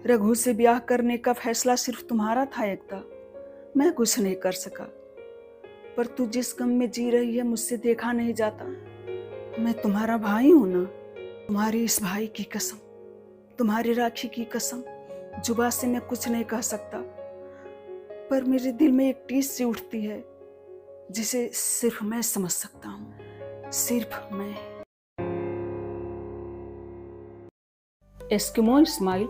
रघु से ब्याह करने का फैसला सिर्फ तुम्हारा था एकता। मैं कुछ नहीं कर सका, पर तू जिस गम में जी रही है मुझसे देखा नहीं जाता। मैं तुम्हारा भाई हूं ना। तुम्हारी इस भाई की कसम, तुम्हारी राखी की कसम, जुबा से मैं कुछ नहीं कह सकता, पर मेरे दिल में एक टीस सी उठती है जिसे सिर्फ मैं समझ सकता हूँ, सिर्फ मैं। Eskimo smile.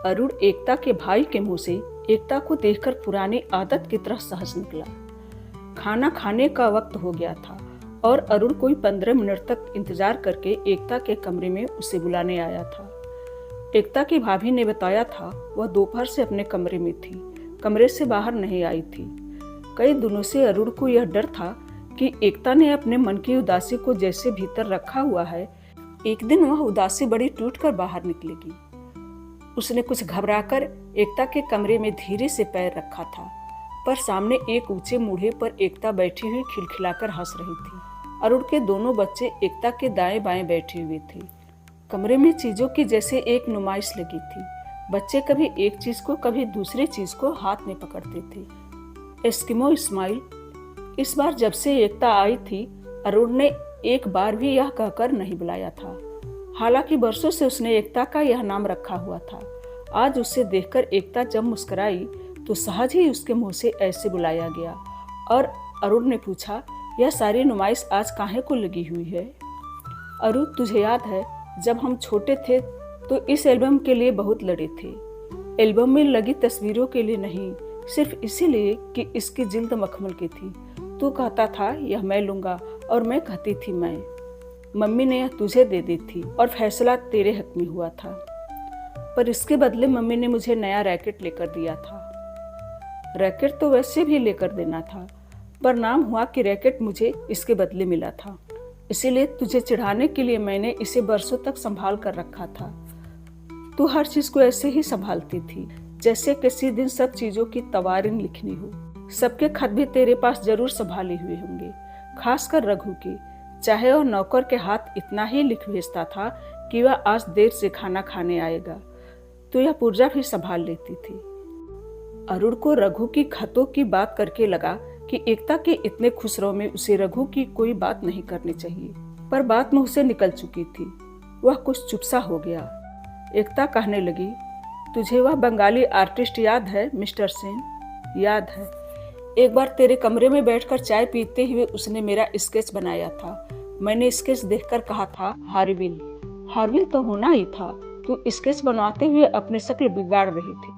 अरुण एकता के भाई के मुंह से एकता को देखकर पुरानी आदत की तरह सहज निकला। खाना खाने का वक्त हो गया था और अरुण कोई 15 मिनट तक इंतजार करके एकता के कमरे में उसे बुलाने आया था। एकता की भाभी ने बताया था वह दोपहर से अपने कमरे में थी, कमरे से बाहर नहीं आई थी। कई दिनों से अरुण को यह डर था कि एकता ने अपने मन की उदासी को जैसे भीतर रखा हुआ है, एक दिन वह उदासी बड़ी टूटकर बाहर निकलेगी। उसने कुछ घबराकर एकता के कमरे में धीरे से पैर रखा था, पर सामने एक ऊंचे मूढ़े पर एकता बैठी हुई खिलखिलाकर हंस रही थी। अरुण के दोनों बच्चे एकता के दाएं बाएं बैठे हुए थे। कमरे में चीजों की जैसे एक नुमाइश लगी थी। बच्चे कभी एक चीज को कभी दूसरी चीज को हाथ में पकड़ते थे। Eskimo smile. इस बार जब से एकता आई थी, अरुण ने एक बार भी यह कहकर नहीं बुलाया था। हालांकि बरसों से उसने एकता का यह नाम रखा हुआ था। आज उसे देखकर एकता जब मुस्कुराई तो सहज ही उसके मुंह से ऐसे बुलाया गया और अरुण ने पूछा, यह सारी नुमाइश आज काहे को लगी हुई है? अरुण, तुझे याद है जब हम छोटे थे तो इस एल्बम के लिए बहुत लड़े थे। एल्बम में लगी तस्वीरों के लिए नहीं, सिर्फ इसीलिए कि इसकी जिल्द मखमल की थी। तू कहता था यह मैं लूंगा और मैं कहती थी मैं। मम्मी ने यह तुझे दे दी थी और फैसला तेरे हक में हुआ था, पर इसके बदले मम्मी ने मुझे नया रैकेट लेकर दिया था। रैकेट तो वैसे भी लेकर देना था, पर नाम हुआ कि रैकेट मुझे इसके बदले मिला था, इसीलिए तुझे चिढ़ाने के लिए मैंने इसे बरसों तक संभाल कर रखा था। तू हर चीज को ऐसे ही संभालती थी जैसे किसी दिन सब चीजों की तवारीन लिखनी हो। सबके खत भी तेरे पास जरूर संभाले हुए होंगे, खासकर रघु के। चाहे वह नौकर के हाथ इतना ही लिख भेजता था कि वह आज देर से खाना खाने आएगा, तो यह पुर्जा भी संभाल लेती थी। अरुण को रघु की खतों की बात करके लगा कि एकता के इतने खुश रहो में उसे रघु की कोई बात नहीं करनी चाहिए, पर बात मुंह से निकल चुकी थी। वह कुछ चुपसा हो गया। एकता कहने लगी, तुझे वह बंगाली आर्टिस्ट याद है मिस्टर सेन? याद है। एक बार तेरे कमरे में बैठकर चाय पीते हुए उसने मेरा स्केच बनाया था। मैंने स्केच देखकर कहा था हार्विल। हार्विल तो होना ही था। तू स्केच बनवाते हुए अपनी शक्ल बिगाड़ रही थी,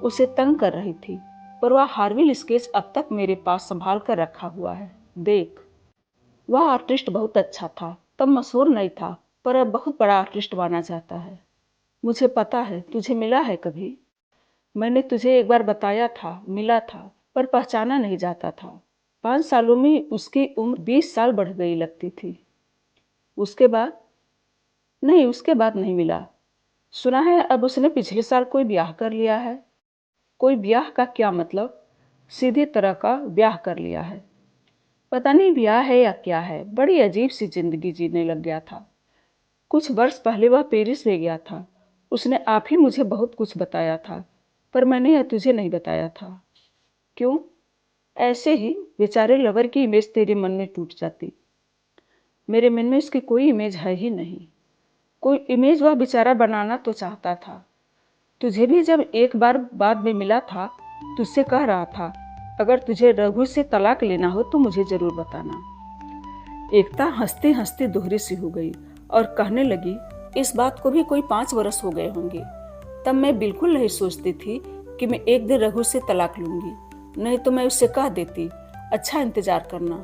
उसे तंग कर रही थी, पर वह हार्विल स्केच अब तक मेरे पास संभाल कर रखा हुआ है। देख, वह आर्टिस्ट बहुत अच्छा था, तब मशहूर नहीं था, पर अब बहुत बड़ा आर्टिस्ट माना जाता है। मुझे पता है, तुझे मिला है कभी? मैंने तुझे एक बार बताया था, मिला था, पर पहचाना नहीं जाता था। 5 सालों में उसकी उम्र 20 साल बढ़ गई लगती थी। उसके बाद नहीं मिला। सुना है अब उसने पिछले साल कोई ब्याह कर लिया है। कोई ब्याह का क्या मतलब? सीधे तरह का ब्याह कर लिया है। पता नहीं ब्याह है या क्या है, बड़ी अजीब सी जिंदगी जीने लग गया था। कुछ वर्ष पहले वह पेरिस में गया था। उसने आप ही मुझे बहुत कुछ बताया था, पर मैंने यह तुझे नहीं बताया था। क्यों? ऐसे ही, बेचारे लवर की इमेज तेरे मन में टूट जाती। मेरे मन में उसकी कोई इमेज है ही नहीं। कोई इमेज वह बेचारा बनाना तो चाहता था। तुझे भी जब एक बार बाद में मिला था, तुझसे कह रहा था, अगर तुझे रघु से तलाक लेना हो तो मुझे जरूर बताना। एकता हंसते हंसते दोहरी सी हो गई और कहने लगी, इस बात को भी कोई 5 वर्ष हो गए होंगे। तब मैं बिल्कुल नहीं सोचती थी कि मैं एक दिन रघु से तलाक लूंगी, नहीं तो मैं उससे कह देती, अच्छा इंतजार करना।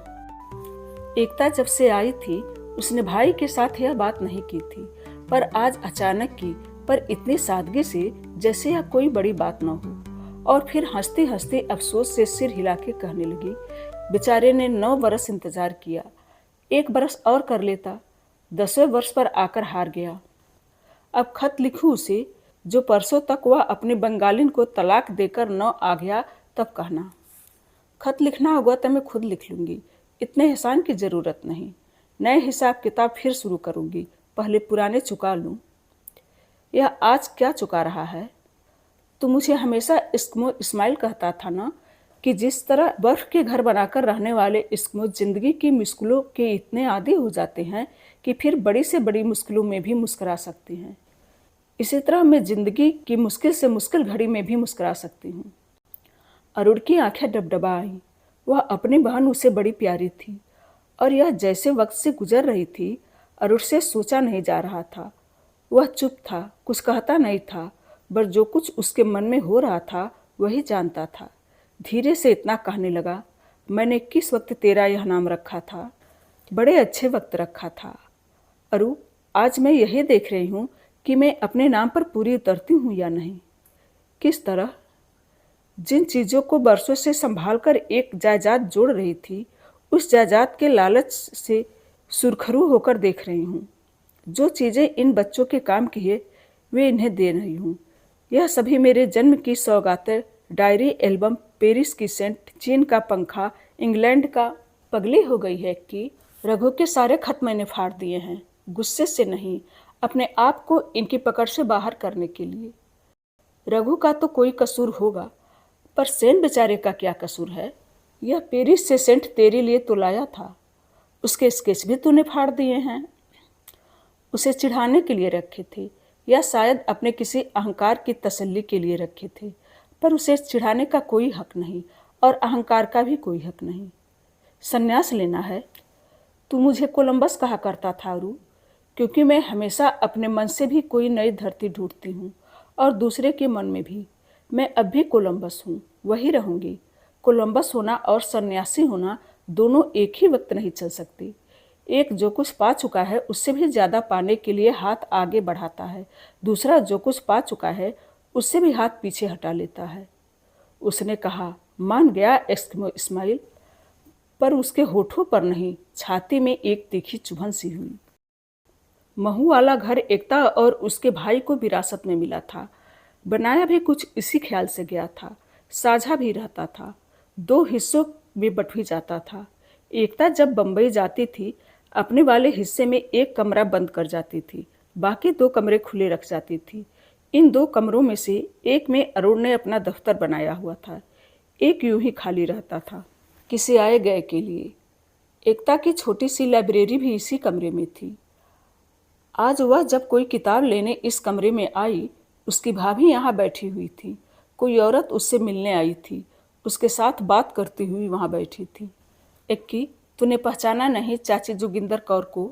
एकता जब से आई थी उसने भाई के साथ यह बात नहीं की थी, पर आज अचानक की, पर इतनी सादगी से जैसे यह कोई बड़ी बात न हो। और फिर हंसते हंसते अफसोस से सिर हिला के कहने लगी, बेचारे ने 9 बरस इंतजार किया, 1 बरस और कर लेता, 10वें वर्ष पर आकर हार गया। अब खत लिखूं उसे, जो परसों तक वह अपने बंगालिन को तलाक देकर न आ गया, तब कहना। खत लिखना होगा तो मैं खुद लिख लूंगी, इतने एहसान की जरूरत नहीं। नए हिसाब किताब फिर शुरू करूंगी, पहले पुराने चुका लूं। यह आज क्या चुका रहा है? तू मुझे हमेशा इस्कमो इस्माइल कहता था ना कि जिस तरह बर्फ के घर बनाकर रहने वाले इस्कमो जिंदगी की मुश्किलों के इतने आदी हो जाते हैं कि फिर बड़ी से बड़ी मुश्किलों में भी मुस्कुरा सकते हैं, इसी तरह मैं जिंदगी की मुश्किल से मुश्किल घड़ी में भी मुस्कुरा सकती हूँ। अरुण की आंखें डबडबा आईं। वह अपनी बहन उसे बड़ी प्यारी थी और यह जैसे वक्त से गुजर रही थी अरुण से सोचा नहीं जा रहा था। वह चुप था, कुछ कहता नहीं था, पर जो कुछ उसके मन में हो रहा था वही जानता था। धीरे से इतना कहने लगा, मैंने किस वक्त तेरा यह नाम रखा था, बड़े अच्छे वक्त रखा था। अरु, आज मैं यही देख रही हूँ कि मैं अपने नाम पर पूरी उतरती हूँ या नहीं। किस तरह? जिन चीज़ों को बरसों से संभाल कर एक जायदाद जोड़ रही थी, उस जायदाद के लालच से सुरखरू होकर देख रही हूँ। जो चीज़ें इन बच्चों के काम की है वे इन्हें दे रही हूँ। यह सभी मेरे जन्म की सौगातें, डायरी, एल्बम, पेरिस की सेंट, चीन का पंखा, इंग्लैंड का। पगली हो गई है कि रघु के सारे खत मैंने फाड़ दिए हैं, गुस्से से नहीं, अपने आप को इनकी पकड़ से बाहर करने के लिए। रघु का तो कोई कसूर होगा, पर सेंट बेचारे का क्या कसूर है? यह पेरिस से सेंट तेरे लिए तो लाया था, उसके स्केच भी तूने फाड़ दिए हैं। उसे चिढ़ाने के लिए रखे थे या शायद अपने किसी अहंकार की तसल्ली के लिए रखे थे, पर उसे चिढ़ाने का कोई हक नहीं और अहंकार का भी कोई हक नहीं। संन्यास लेना है? तू मुझे कोलंबस कहा करता था अरु, क्योंकि मैं हमेशा अपने मन से भी कोई नई धरती ढूंढती हूँ और दूसरे के मन में भी। मैं अब भी कोलंबस हूँ, वही रहूँगी। कोलंबस होना और सन्यासी होना दोनों एक ही वक्त नहीं चल सकती। एक जो कुछ पा चुका है उससे भी ज़्यादा पाने के लिए हाथ आगे बढ़ाता है, दूसरा जो कुछ पा चुका है उससे भी हाथ पीछे हटा लेता है। उसने कहा, मान गया एस्किमो इस्माइल, पर उसके होठों पर नहीं, छाती में एक तीखी चुभन सी हुई। महू वाला घर एकता और उसके भाई को विरासत में मिला था। बनाया भी कुछ इसी ख्याल से गया था, साझा भी रहता था, दो हिस्सों में बंट जाता था। एकता जब बंबई जाती थी अपने वाले हिस्से में एक कमरा बंद कर जाती थी, बाकी दो कमरे खुले रख जाती थी। इन दो कमरों में से एक में अरुण ने अपना दफ्तर बनाया हुआ था, एक यूं ही खाली रहता था किसी आए गए के लिए। एकता की छोटी सी लाइब्रेरी भी इसी कमरे में थी। आज वह जब कोई किताब लेने इस कमरे में आई, उसकी भाभी यहाँ बैठी हुई थी, कोई औरत उससे मिलने आई थी, उसके साथ बात करती हुई वहाँ बैठी थी। एक्की, तूने पहचाना नहीं चाची जोगिंदर कौर को?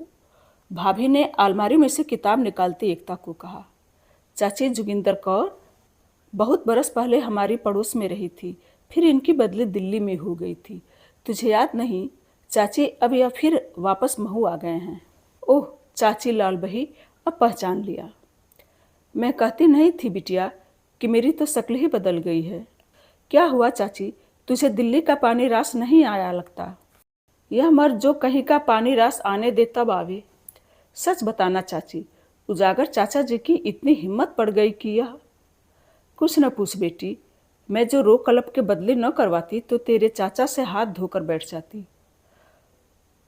भाभी ने अलमारी में से किताब निकालती एकता को कहा। चाची जोगिंदर कौर बहुत बरस पहले हमारी पड़ोस में रही थी, फिर इनकी बदली दिल्ली में हो गई थी। तुझे याद नहीं? चाची अब या फिर वापस महू आ गए हैं। ओह चाची लाल बही, अब पहचान लिया। मैं कहती नहीं थी बिटिया कि मेरी तो शक्ल ही बदल गई है। क्या हुआ चाची, तुझे दिल्ली का पानी रास नहीं आया लगता? यह मर्द जो कहीं का पानी रास आने दे तब आवे। सच बताना चाची, उजागर चाचा जी की इतनी हिम्मत पड़ गई कि यह। कुछ न पूछ बेटी, मैं जो रो कलप के बदले न करवाती तो तेरे चाचा से हाथ धोकर बैठ जाती।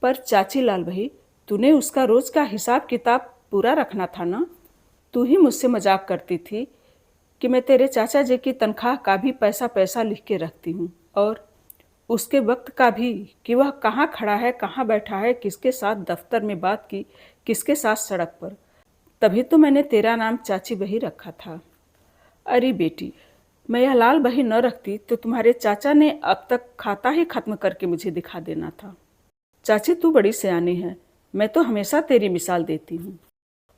पर चाची लाल भाई, तूने उसका रोज का हिसाब किताब पूरा रखना था ना? तू ही मुझसे मजाक करती थी कि मैं तेरे चाचा जी की तनख्वाह का भी पैसा पैसा लिख के रखती हूँ, और उसके वक्त का भी, कि वह कहाँ खड़ा है, कहाँ बैठा है, किसके साथ दफ्तर में बात की, किसके साथ सड़क पर। तभी तो मैंने तेरा नाम चाची बही रखा था। अरे बेटी, मैं यह लाल बही न रखती तो तुम्हारे चाचा ने अब तक खाता ही खत्म करके मुझे दिखा देना था। चाची तू बड़ी सयानी है, मैं तो हमेशा तेरी मिसाल देती हूँ।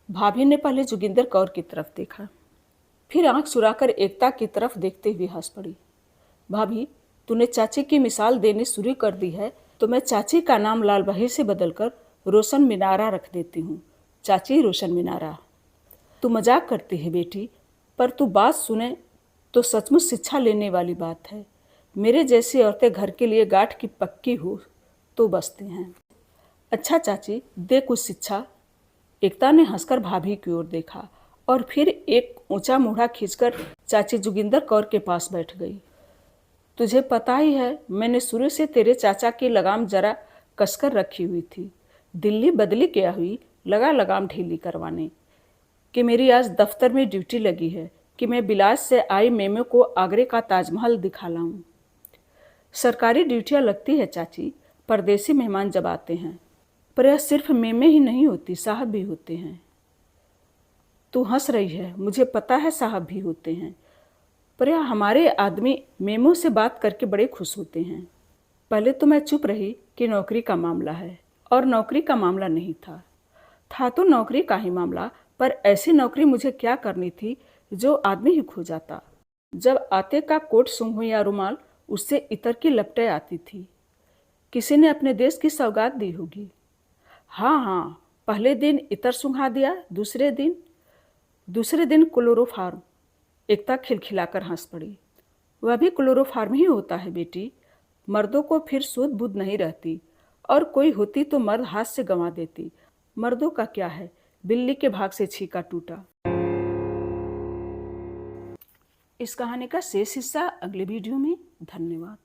भाभी ने पहले जोगिंदर कौर की तरफ देखा, फिर आंख चुराकर एकता की तरफ देखते हुए हंस पड़ी। भाभी, तूने चाची की मिसाल देनी शुरू कर दी है तो मैं चाची का नाम लाल बही से बदलकर रोशन मिनारा रख देती हूँ। चाची रोशन मिनारा। तू मजाक करती है बेटी, पर तू बात सुने तो सचमुच शिक्षा लेने वाली बात है। मेरे जैसी औरतें घर के लिए गांठ की पक्की हो तो बसते हैं। अच्छा चाची, दे कुछ शिक्षा। एकता ने हंसकर भाभी की ओर देखा और फिर एक ऊंचा मूढ़ा खींचकर चाची जोगिंदर कौर के पास बैठ गई। तुझे पता ही है, मैंने शुरू से तेरे चाचा की लगाम जरा कसकर रखी हुई थी। दिल्ली बदली क्या हुई, लगा लगाम ढीली करवाने कि मेरी आज दफ्तर में ड्यूटी लगी है, कि मैं बिलास से आई मेमो को आगरे का ताजमहल दिखा लाऊं। सरकारी ड्यूटियां लगती है चाची, परदेसी मेहमान जब आते हैं, पर यह सिर्फ मेमे ही नहीं होती, साहब भी होते हैं। तू हंस रही है, मुझे पता है साहब भी होते हैं, पर यह हमारे आदमी मेमो से बात करके बड़े खुश होते हैं। पहले तो मैं चुप रही कि नौकरी का मामला है, और नौकरी का मामला नहीं था तो नौकरी का ही मामला, पर ऐसी नौकरी मुझे क्या करनी थी जो आदमी ही खो जाता। जब आते का कोट सूंघो या रुमाल, उससे इतर की लपटें आती थी। किसी ने अपने देश की सौगात दी होगी। हाँ, पहले दिन इतर सूंघा दिया, दूसरे दिन क्लोरोफार्म। एकता खिलखिलाकर हंस पड़ी। वह भी क्लोरोफार्म ही होता है बेटी। मर्दों को फिर सूध बूध नहीं रहती, और कोई होती तो मर्द हाथ से गंवा देती। मर्दों का क्या है, बिल्ली के भाग से छीका टूटा। इस कहानी का शेष हिस्सा अगले वीडियो में। धन्यवाद।